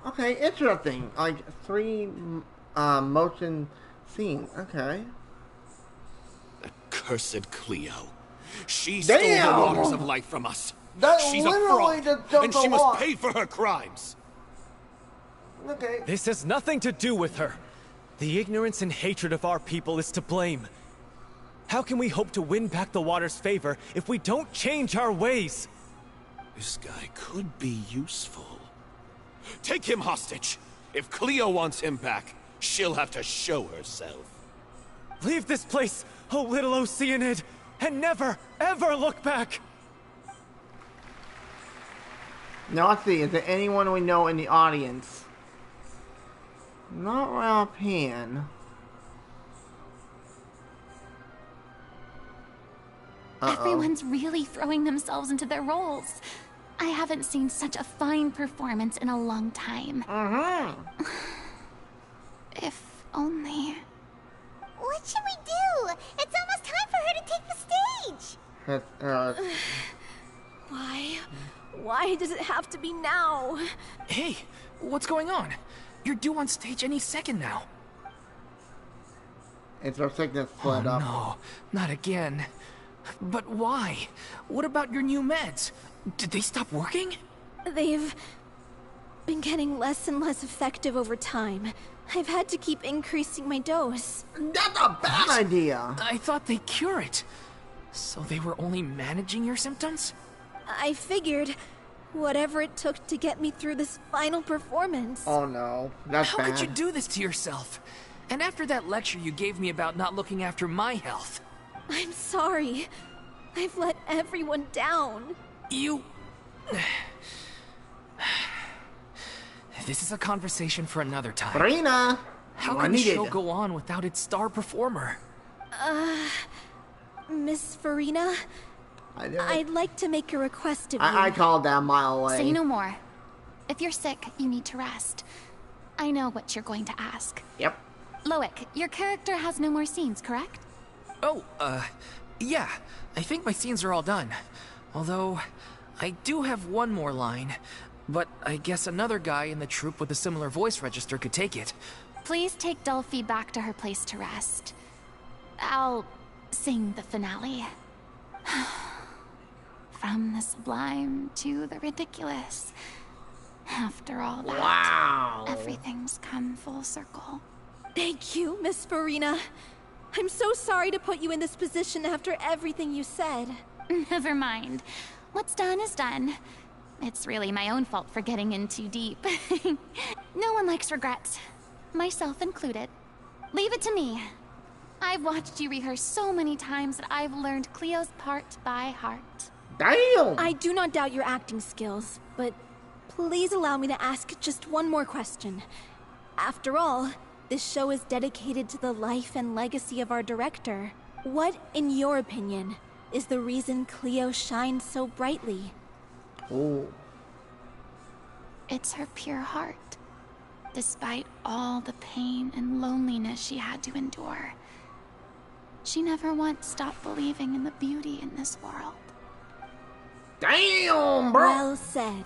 Okay, interesting. Like 3 motion scenes. Okay. Accursed Cleo. She Damn! stole the waters of life from us. That She's a literally fraud, just jumped and she a must lot. pay for her crimes. Okay. This has nothing to do with her. The ignorance and hatred of our people is to blame. How can we hope to win back the water's favor if we don't change our ways? This guy could be useful. Take him hostage. If Cleo wants him back, she'll have to show herself. Leave this place, oh little Oceanid, and never, ever look back! Now let's see, is there anyone we know in the audience? Not right offhand. Everyone's really throwing themselves into their roles. I haven't seen such a fine performance in a long time. If only... What should we do? It's almost time for her to take the stage. Why does it have to be now? Hey, what's going on? You're due on stage any second now. It's her sickness split up. No, not again. But why? What about your new meds? Did they stop working? They've been getting less and less effective over time. I've had to keep increasing my dose. That's a bad idea. I thought they cure it. So they were only managing your symptoms? I figured whatever it took to get me through this final performance. Oh no, that's How bad. could you do this to yourself? And after that lecture you gave me about not looking after my health. I'm sorry. I've let everyone down. You... This is a conversation for another time. FURINA! How can the show go on without its star performer? Miss FURINA, I'd like to make a request of you. I called that a mile away. Say no more. If you're sick, you need to rest. I know what you're going to ask. Yep. Loic, your character has no more scenes, correct? Oh, yeah. I think my scenes are all done. Although, I do have one more line. But I guess another guy in the troupe with a similar voice register could take it. Please take Delphi back to her place to rest. I'll sing the finale. From the sublime to the ridiculous. After all that, Wow. everything's come full circle. Thank you, Miss FURINA. I'm so sorry to put you in this position after everything you said. Never mind. What's done is done. It's really my own fault for getting in too deep. No one likes regrets, myself included. Leave it to me. I've watched you rehearse so many times that I've learned Cleo's part by heart. Damn! I do not doubt your acting skills, but please allow me to ask just one more question. After all, this show is dedicated to the life and legacy of our director. What, in your opinion, is the reason Cleo shines so brightly? Oh. It's her pure heart. Despite all the pain and loneliness she had to endure, she never once stopped believing in the beauty in this world. Damn, bro! Well said.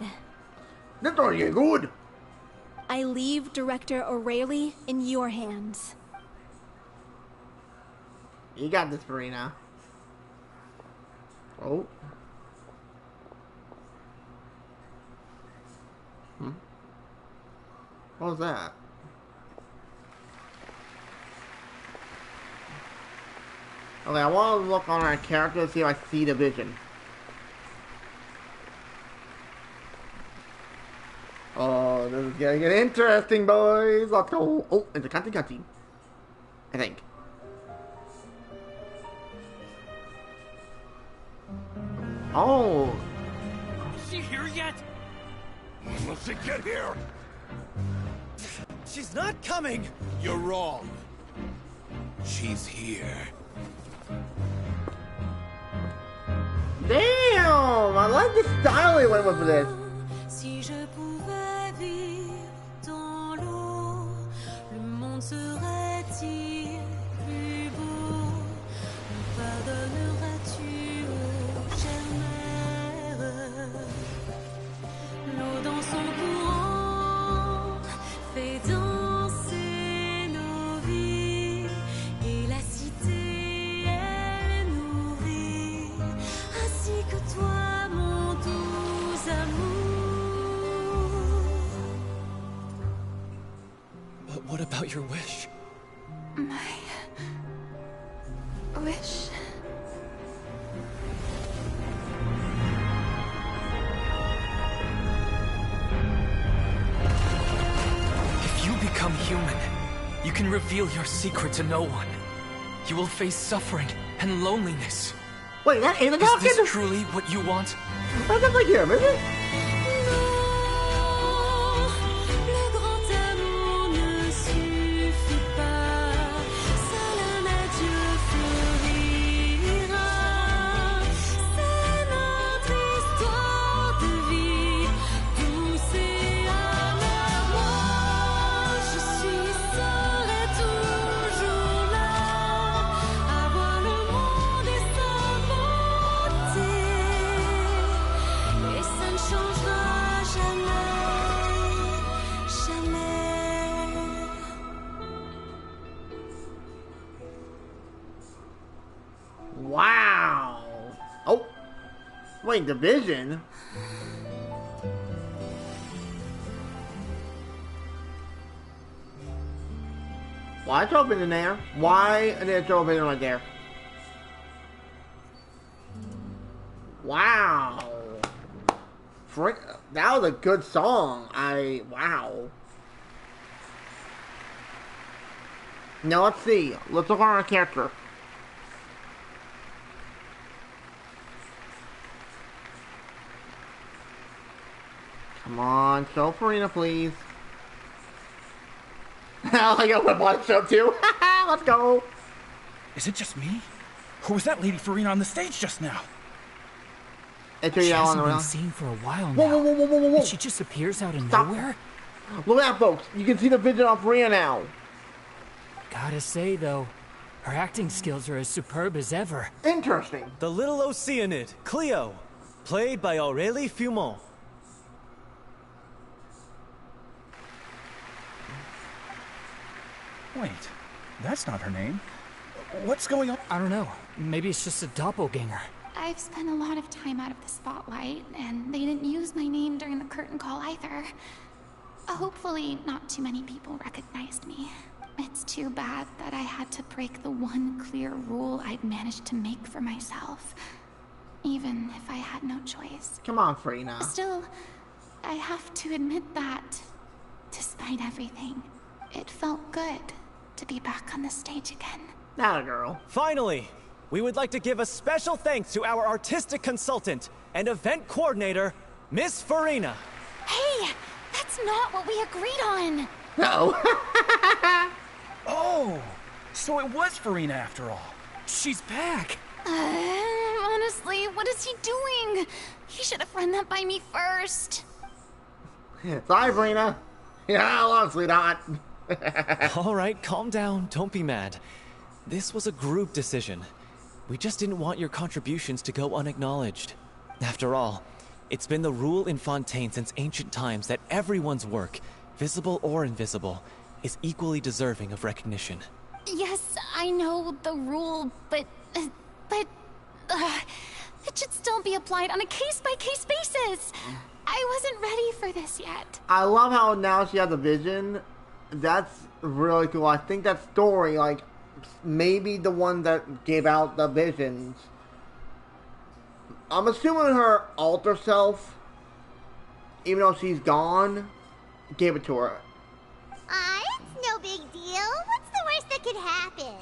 This don't get good. I leave Director O'Reilly in your hands. You got this, FURINA. Oh. What was that? Okay, I want to look on our character to see if I see the vision. Oh, this is gonna get interesting, boys. Let's go. Oh, it's a cutscene. I think. Oh. Is she here yet? Let's get here! She's not coming! You're wrong. She's here. Damn! I like the style he went with for this. Si je pouvais vivre dans l'eau, le monde serait-il plus beau? Me pardonneras-tu, ô chère mère? L'eau dans son courant fait danser nos vies, et la cité elle nourrit, ainsi que toi, mon doux amour. But what about your wish? My wish. If you become human, you can reveal your secret to no one. You will face suffering and loneliness. Wait, that ain't the Is talking? this truly what you want? That's not like him, is it? Le grand amour ne suffit pas, seul un adieu fleurira. C'est notre histoire de vie, douce et amère. Moi, je serai toujours là, à voir le monde et sa beauté, et ça ne changera jamais, jamais. Wow. Oh. Wait, Division? Why it's open in there? Why is it open right there? Wow. Frick, that was a good song. Wow. Now let's see. Let's look on our character. Come on, show FURINA, please. I got my body show too. Let's go. Is it just me? Or was that Lady FURINA on the stage just now? It's She you on hasn't the been rail. seen for a while now. Whoa, whoa, whoa, whoa, whoa, whoa. And she just appears out of Stop. nowhere? Look at that, folks. You can see the vision of FURINA now. Gotta say, though, her acting skills are as superb as ever. Interesting. The little Oceanid, Cleo, played by Aurélie Fumont. Wait, that's not her name. What's going on? I don't know. Maybe it's just a doppelganger. I've spent a lot of time out of the spotlight, and they didn't use my name during the curtain call either. Hopefully, not too many people recognized me. It's too bad that I had to break the one clear rule I'd managed to make for myself, even if I had no choice. Come on, FURINA. Still, I have to admit that, despite everything, it felt good to be back on the stage again. Not a girl. Finally, we would like to give a special thanks to our artistic consultant and event coordinator, Miss FURINA. Hey, that's not what we agreed on. No. Oh, so it was FURINA after all. She's back! Honestly, what is he doing? He should have run that by me first. Sorry, FURINA. Yeah, honestly not. All right, calm down. Don't be mad. This was a group decision. We just didn't want your contributions to go unacknowledged. After all, it's been the rule in Fontaine since ancient times that everyone's work, visible or invisible, is equally deserving of recognition. Yes, I know the rule, but it should still be applied on a case-by-case basis. I wasn't ready for this yet. I love how now she has a vision. That's really cool. I think that story, like, maybe the one that gave out the visions. I'm assuming her alter self, even though she's gone, gave it to her. It's no big deal. What's the worst that could happen?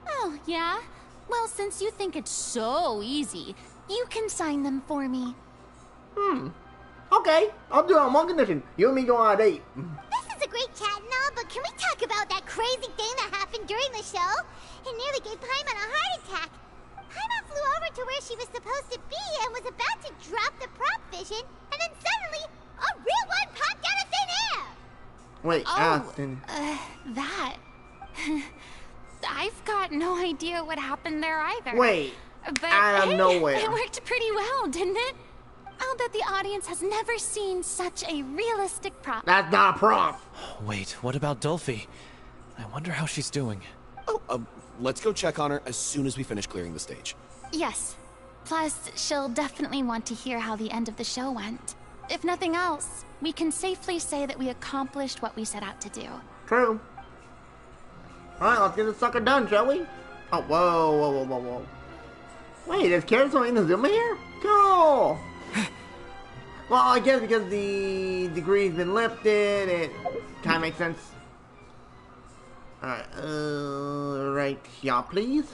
Oh, yeah? Well, since you think it's so easy, you can sign them for me. Okay. Okay, I'll do it on one condition. You and me go on a date. This is a great chat and all, but can we talk about that crazy thing that happened during the show? It nearly gave Paimon a heart attack. Paimon flew over to where she was supposed to be and was about to drop the prop vision, and then suddenly, a real one popped out of thin air! Wait, that. I've got no idea what happened there either. Wait, but out of nowhere. It worked pretty well, didn't it? I'll bet the audience has never seen such a realistic prop. That's not a prop. Wait, what about Dolphy? I wonder how she's doing. Oh, let's go check on her as soon as we finish clearing the stage. Yes. Plus, she'll definitely want to hear how the end of the show went. If nothing else, we can safely say that we accomplished what we set out to do. True. Alright, let's get this sucker done, shall we? Oh, whoa. Wait, is Carousel Inazuma here? Cool! Well, I guess because the degree's been lifted, it kinda makes sense. Alright, right here, please.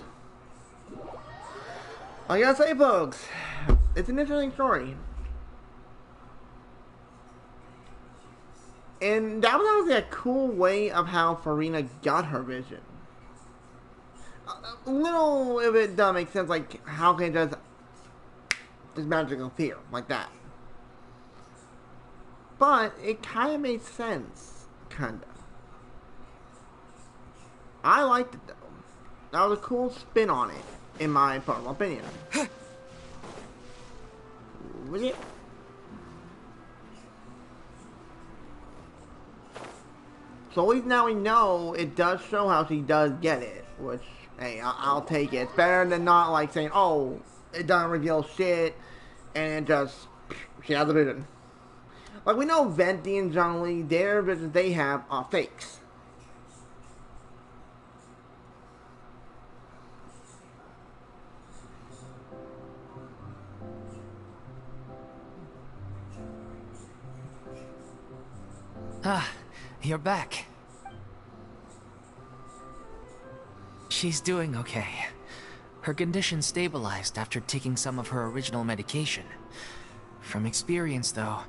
I gotta say, folks, it's an interesting story. And that was honestly a cool way of how FURINA got her vision. A little of it doesn't make sense, like, how can it just magically appear, like that? But it kind of made sense, kinda. I liked it, though. That was a cool spin on it, in my personal opinion. Was it? So at least now we know it does show how she does get it, which, hey, I'll take it. It's better than not like saying, oh, it doesn't reveal shit, and it just, she has a vision. Like, we know Venti and Zhongli, their visions they have are fakes. Ah, you're back. She's doing okay. Her condition stabilized after taking some of her original medication. From experience, though,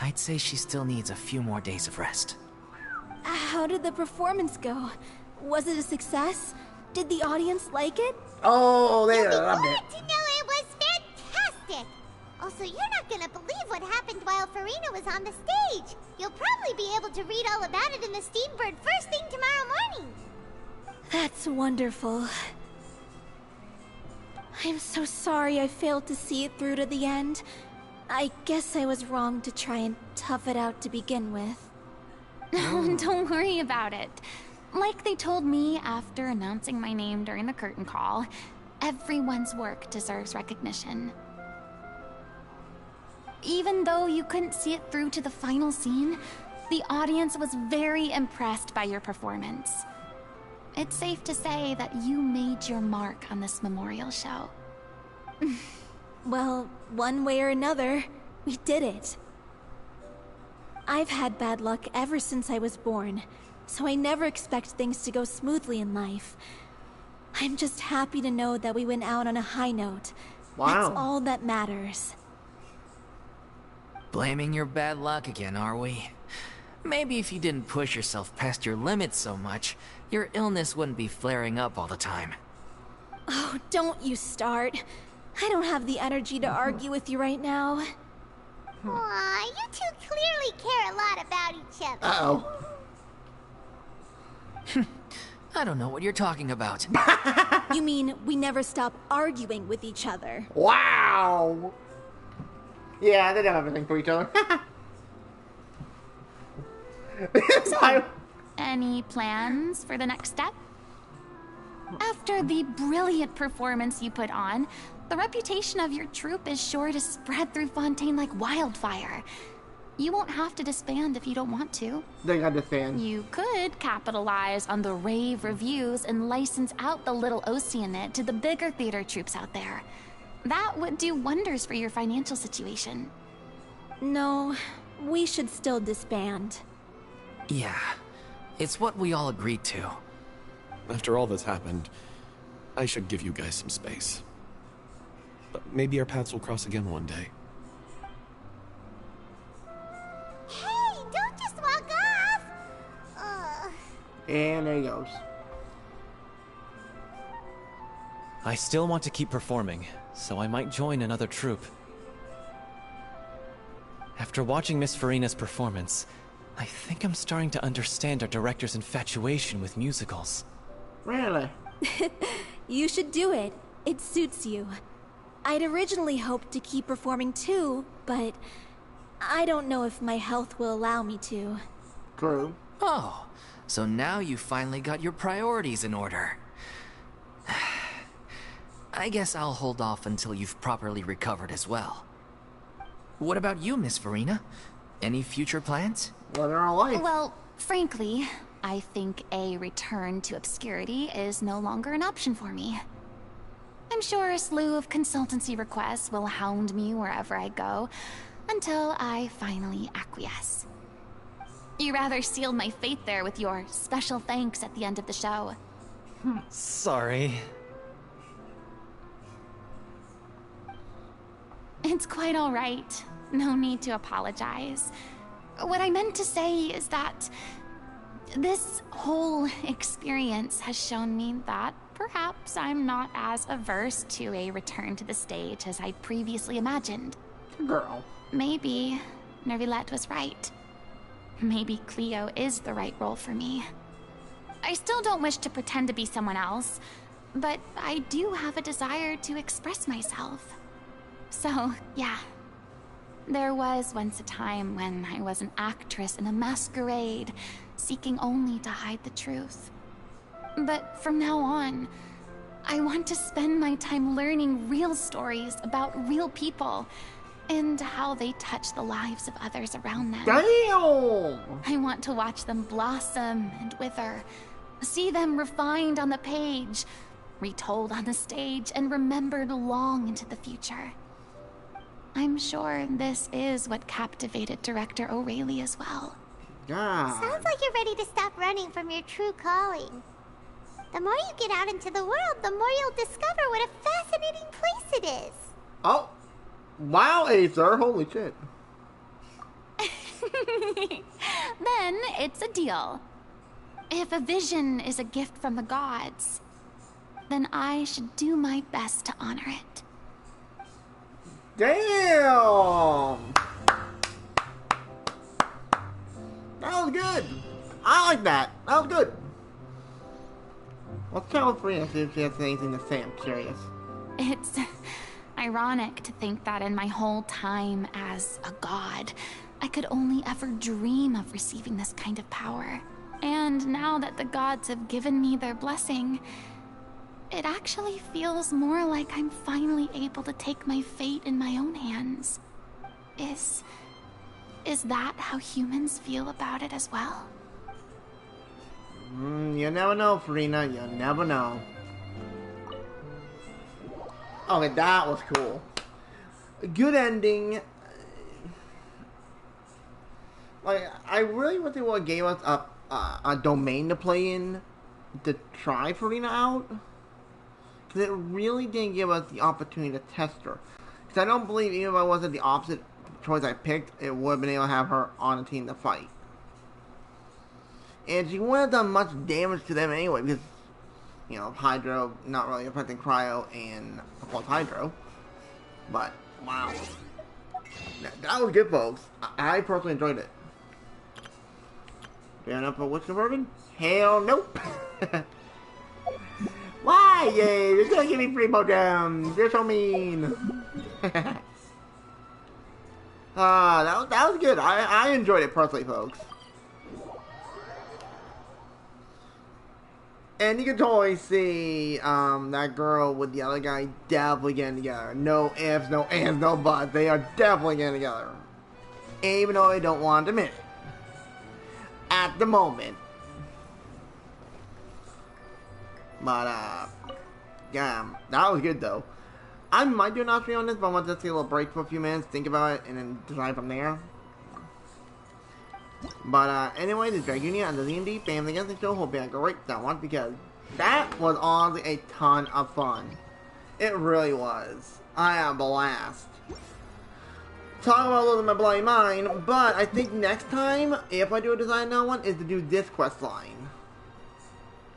I'd say she still needs a few more days of rest. How did the performance go? Was it a success? Did the audience like it? Oh, they You'll be loved glad it. to know it was fantastic! Also, you're not gonna believe what happened while FURINA was on the stage. You'll probably be able to read all about it in the Steambird first thing tomorrow morning. That's wonderful. I'm so sorry I failed to see it through to the end. I guess I was wrong to try and tough it out to begin with. Don't worry about it. Like they told me after announcing my name during the curtain call, everyone's work deserves recognition. Even though you couldn't see it through to the final scene, the audience was very impressed by your performance. It's safe to say that you made your mark on this memorial show. Well, one way or another, we did it. I've had bad luck ever since I was born, so I never expect things to go smoothly in life. I'm just happy to know that we went out on a high note. Wow. That's all that matters. Blaming your bad luck again, are we? Maybe if you didn't push yourself past your limits so much, your illness wouldn't be flaring up all the time. Oh, don't you start. I don't have the energy to argue with you right now. Aw, you two clearly care a lot about each other. Uh-oh. I don't know what you're talking about. You mean we never stop arguing with each other? Wow. Yeah, they don't have anything for each other. So, any plans for the next step? After the brilliant performance you put on, the reputation of your troupe is sure to spread through Fontaine like wildfire. You won't have to disband if you don't want to. They understand. You could capitalize on the rave reviews and license out the Little Oceanid to the bigger theater troupes out there. That would do wonders for your financial situation. No, we should still disband. Yeah, it's what we all agreed to. After all that's happened, I should give you guys some space. But maybe our paths will cross again one day. And there he goes. I still want to keep performing, so I might join another troupe. After watching Miss Furina's performance, I think I'm starting to understand our director's infatuation with musicals. Really? You should do it. It suits you. I'd originally hoped to keep performing too, but I don't know if my health will allow me to. True. Oh, so now you finally got your priorities in order. I guess I'll hold off until you've properly recovered as well. What about you, Miss Furina? Any future plans? What are our life? Well, frankly, I think a return to obscurity is no longer an option for me. I'm sure a slew of consultancy requests will hound me wherever I go, until I finally acquiesce. You rather sealed my fate there with your special thanks at the end of the show. Sorry. It's quite all right. No need to apologize. What I meant to say is that this whole experience has shown me that perhaps I'm not as averse to a return to the stage as I previously imagined. Girl. Maybe Nervilette was right. Maybe Cleo is the right role for me. I still don't wish to pretend to be someone else, but I do have a desire to express myself. So, yeah. There was once a time when I was an actress in a masquerade, seeking only to hide the truth. But from now on, I want to spend my time learning real stories about real people and how they touch the lives of others around them. Damn! I want to watch them blossom and wither, see them refined on the page, retold on the stage, and remembered long into the future. I'm sure this is what captivated director O'Reilly as well. God. Sounds like you're ready to stop running from your true calling. The more you get out into the world, the more you'll discover what a fascinating place it is. Oh. Wow, Aether. Holy shit. Then it's a deal. If a vision is a gift from the gods, then I should do my best to honor it. Damn! That was good. I like that. That was good. Let's tell Furina see if she has anything to say. I'm curious. It's ironic to think that in my whole time as a god, I could only ever dream of receiving this kind of power. And now that the gods have given me their blessing, it actually feels more like I'm finally able to take my fate in my own hands. Is that how humans feel about it as well? You never know, Furina. You never know. Okay, that was cool. Good ending. Like, I really wish they would have gave us a domain to play in to try Furina out. Because it really didn't give us the opportunity to test her. Because I don't believe even if I wasn't the opposite choice I picked, it would have been able to have her on a team to fight. And she wouldn't have done much damage to them anyway, because, you know, Hydro not really affecting Cryo and, of course, Hydro. But, wow. That was good, folks. I personally enjoyed it. Fair enough for Witch Conversion? Hell nope. Why? Yay, you're gonna give me free Pokems. You're so mean. That was good. I enjoyed it personally, folks. And you can totally see that girl with the other guy definitely getting together. No ifs, no ands, no buts. They are definitely getting together. Even though they don't want to admit it. At the moment. But, yeah, that was good, though. I might do an option on this, but I want to take a little break for a few minutes, think about it, and then decide from there. But, anyway, this is Dragunia and the D&D Family Genshin Show. Hope you had a great that one, because that was honestly a ton of fun. It really was. I had a blast. Talk about a little of my bloody mind, but I think next time, if I do a design now one, is to do this quest line.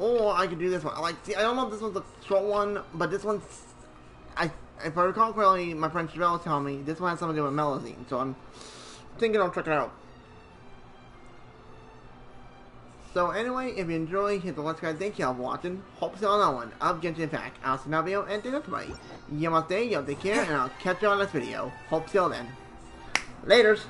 Or I could do this one. Like, see, I don't know if this one's a short one, but this one's... if I recall correctly, my friend Chevelle was telling me this one has something to do with Melazine, so I'm thinking I'll check it out. So anyway, if you enjoy, hit the like guys. Thank you all for watching. Hope to see you on that one of Genshin Impact. I'll see you in video and thank you for everybody. Y'all take care, and I'll catch you on this video. Hope to see you all then. Laters!